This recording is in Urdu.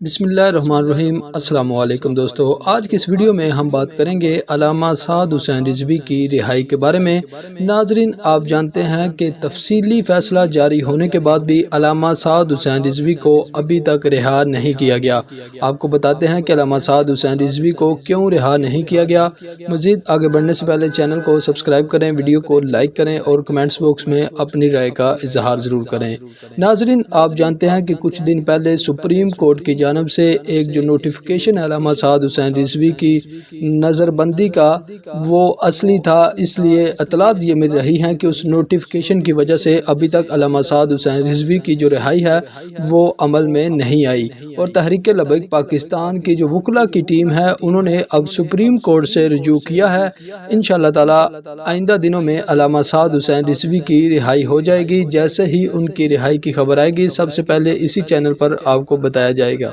بسم اللہ الرحمن الرحیم۔ السلام علیکم دوستو، آج کی اس ویڈیو میں ہم بات کریں گے علامہ سعد حسین رضوی کی رہائی کے بارے میں۔ ناظرین، آپ جانتے ہیں کہ تفصیلی فیصلہ جاری ہونے کے بعد بھی علامہ سعد حسین رضوی کو ابھی تک رہا نہیں کیا گیا۔ آپ کو بتاتے ہیں کہ علامہ سعد حسین رضوی کو کیوں رہا نہیں کیا گیا۔ مزید آگے بڑھنے سے پہلے چینل کو سبسکرائب کریں، ویڈیو کو لائک کریں اور کمنٹس باکس میں اپنی رائے کا اظہار ضرور کریں۔ ناظرین، آپ جانتے ہیں کہ کچھ دن پہلے سپریم کورٹ کی جانب سے ایک جو نوٹیفیکیشن ہے علامہ سعد حسین رضوی کی نظر بندی کا، وہ اصلی تھا، اس لیے اطلاعات یہ مل رہی ہیں کہ اس نوٹیفیکیشن کی وجہ سے ابھی تک علامہ سعد حسین رضوی کی جو رہائی ہے وہ عمل میں نہیں آئی، اور تحریک لبیک پاکستان کی جو وکلاء کی ٹیم ہے انہوں نے اب سپریم کورٹ سے رجوع کیا ہے۔ انشاءاللہ تعالی آئندہ دنوں میں علامہ سعد حسین رضوی کی رہائی ہو جائے گی۔ جیسے ہی ان کی رہائی کی خبر آئے گی سب سے پہلے اسی چینل پر آپ کو بتایا جائے گا۔